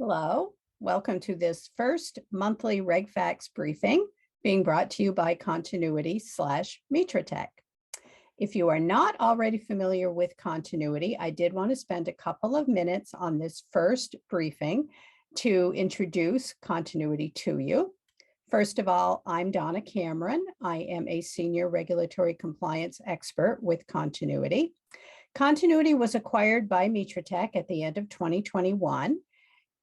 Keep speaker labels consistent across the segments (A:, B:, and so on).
A: Hello, welcome to this first monthly RegFacts briefing being brought to you by Continuity/Mitratech. If you are not already familiar with Continuity, I did want to spend a couple of minutes on this first briefing to introduce Continuity to you. First of all, I'm Donna Cameron. I am a senior regulatory compliance expert with Continuity. Continuity was acquired by Mitratech at the end of 2021.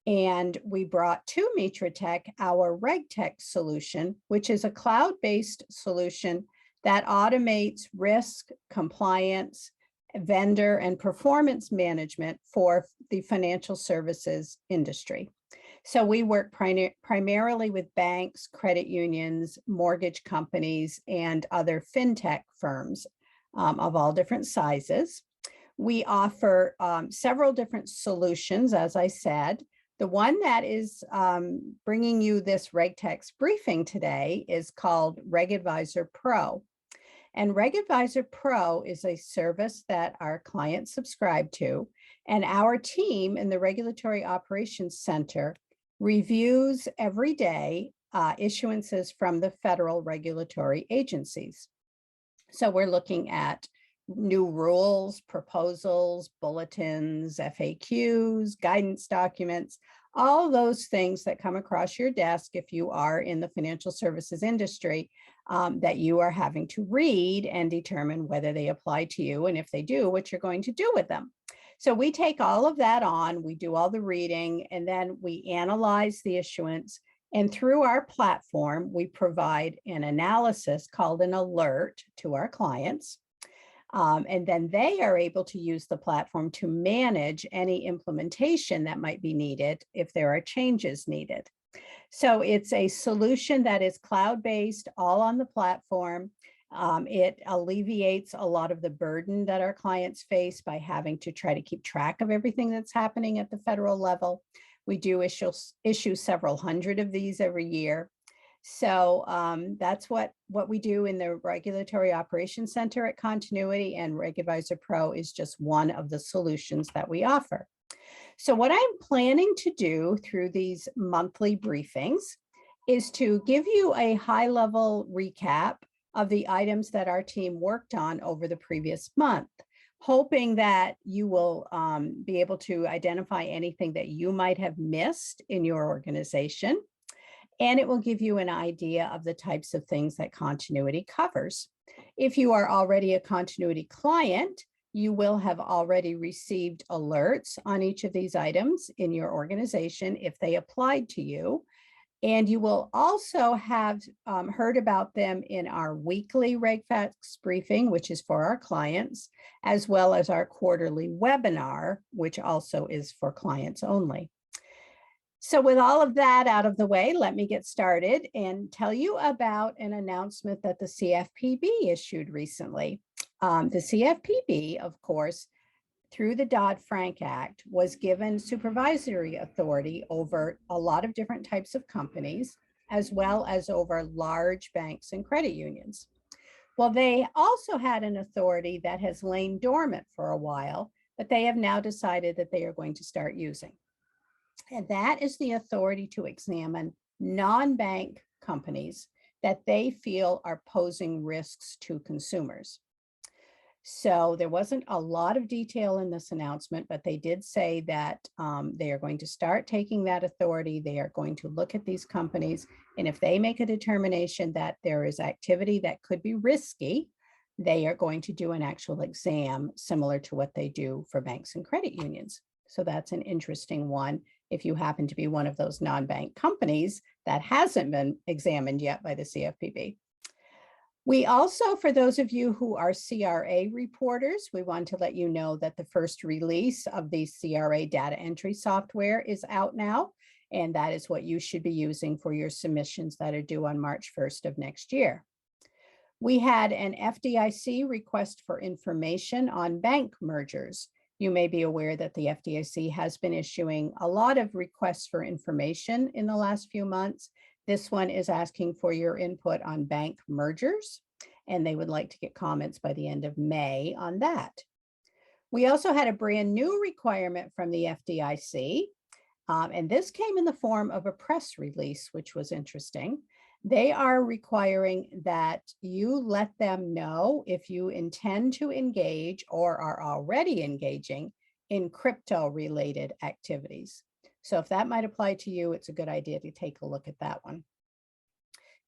A: And we brought to Mitratech our RegTech solution, which is a cloud-based solution that automates risk, compliance, vendor, and performance management for the financial services industry. So we work primarily with banks, credit unions, mortgage companies, and other fintech firms of all different sizes. We offer several different solutions, as I said. The one that is bringing you this RegTech briefing today is called RegAdvisor Pro. And RegAdvisor Pro is a service that our clients subscribe to, and our team in the Regulatory Operations Center reviews every day issuances from the federal regulatory agencies. So we're looking at new rules, proposals, bulletins, FAQs, guidance documents, all those things that come across your desk if you are in the financial services industry that you are having to read and determine whether they apply to you, and if they do, what you're going to do with them. So we take all of that on, we do all the reading, and then we analyze the issuance. And through our platform, we provide an analysis called an alert to our clients. And then they are able to use the platform to manage any implementation that might be needed if there are changes needed. So it's a solution that is cloud-based, all on the platform. It alleviates a lot of the burden that our clients face by having to try to keep track of everything that's happening at the federal level. We do issue several hundred of these every year. So that's what we do in the Regulatory Operations Center at Continuity, and RegAdvisor Pro is just one of the solutions that we offer. So what I'm planning to do through these monthly briefings is to give you a high-level recap of the items that our team worked on over the previous month, hoping that you will be able to identify anything that you might have missed in your organization. And it will give you an idea of the types of things that Continuity covers. If you are already a Continuity client, you will have already received alerts on each of these items in your organization if they applied to you. And you will also have heard about them in our weekly RegFacts briefing, which is for our clients, as well as our quarterly webinar, which also is for clients only. So with all of that out of the way, let me get started and tell you about an announcement that the CFPB issued recently. The CFPB, of course, through the Dodd-Frank Act, was given supervisory authority over a lot of different types of companies, as well as over large banks and credit unions. Well, they also had an authority that has lain dormant for a while, but they have now decided that they are going to start using. And that is the authority to examine non-bank companies that they feel are posing risks to consumers. So there wasn't a lot of detail in this announcement, but they did say that they are going to start taking that authority. They are going to look at these companies, and if they make a determination that there is activity that could be risky, they are going to do an actual exam similar to what they do for banks and credit unions. So that's an interesting one if you happen to be one of those non-bank companies that hasn't been examined yet by the CFPB. We also, for those of you who are CRA reporters, we want to let you know that the first release of the CRA Data Entry software is out now, and that is what you should be using for your submissions that are due on March 1st of next year. We had an FDIC request for information on bank mergers. You may be aware that the FDIC has been issuing a lot of requests for information in the last few months. This one is asking for your input on bank mergers, and they would like to get comments by the end of May on that. We also had a brand new requirement from the FDIC And this came in the form of a press release, which was interesting. They are requiring that you let them know if you intend to engage or are already engaging in crypto-related activities. So if that might apply to you, it's a good idea to take a look at that one.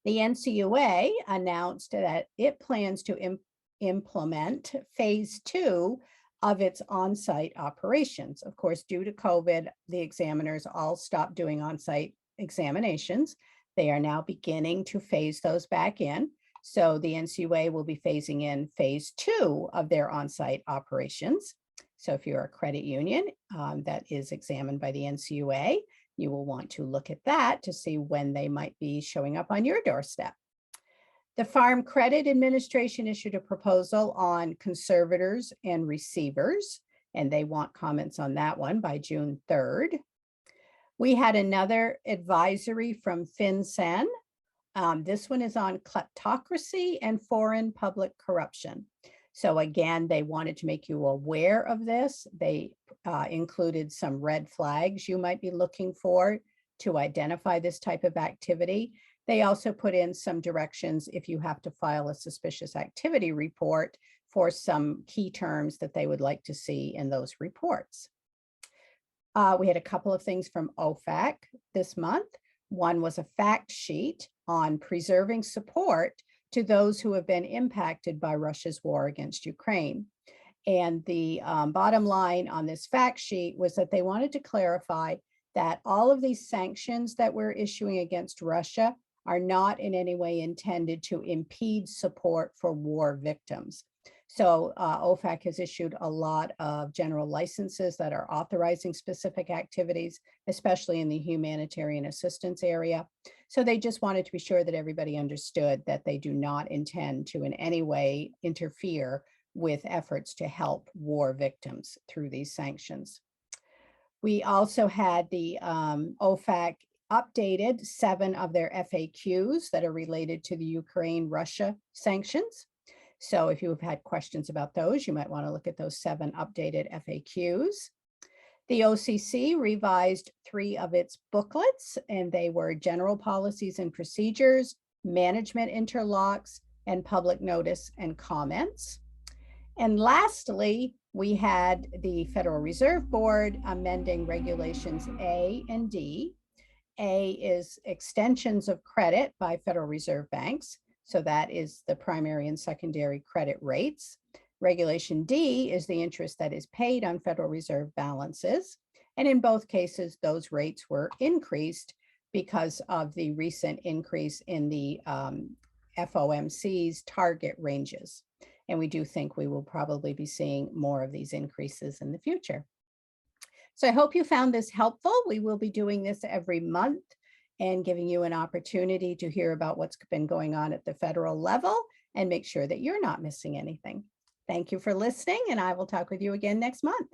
A: The NCUA announced that it plans to implement phase 2 of its on-site operations. Of course, due to COVID, the examiners all stopped doing on-site examinations. They are now beginning to phase those back in. So the NCUA will be phasing in phase 2 of their on-site operations. So if you're a credit union that is examined by the NCUA, you will want to look at that to see when they might be showing up on your doorstep. The Farm Credit Administration issued a proposal on conservators and receivers, and they want comments on that one by June 3rd. We had another advisory from FinCEN. This one is on kleptocracy and foreign public corruption. So again, they wanted to make you aware of this. They included some red flags you might be looking for to identify this type of activity. They also put in some directions if you have to file a suspicious activity report for some key terms that they would like to see in those reports. We had a couple of things from OFAC this month. One was a fact sheet on preserving support to those who have been impacted by Russia's war against Ukraine. And the bottom line on this fact sheet was that they wanted to clarify that all of these sanctions that we're issuing against Russia are not in any way intended to impede support for war victims. So OFAC has issued a lot of general licenses that are authorizing specific activities, especially in the humanitarian assistance area. So they just wanted to be sure that everybody understood that they do not intend to in any way interfere with efforts to help war victims through these sanctions. We also had the OFAC updated 7 of their FAQs that are related to the Ukraine-Russia sanctions. So if you have had questions about those, you might want to look at those 7 updated FAQs. The OCC revised 3 of its booklets, and they were general policies and procedures, management interlocks, and public notice and comments. And lastly, we had the Federal Reserve Board amending regulations A and D. A is extensions of credit by Federal Reserve banks. So that is the primary and secondary credit rates. Regulation D is the interest that is paid on Federal Reserve balances. And in both cases, those rates were increased because of the recent increase in the FOMC's target ranges. And we do think we will probably be seeing more of these increases in the future. So I hope you found this helpful. We will be doing this every month and giving you an opportunity to hear about what's been going on at the federal level and make sure that you're not missing anything. Thank you for listening, and I will talk with you again next month.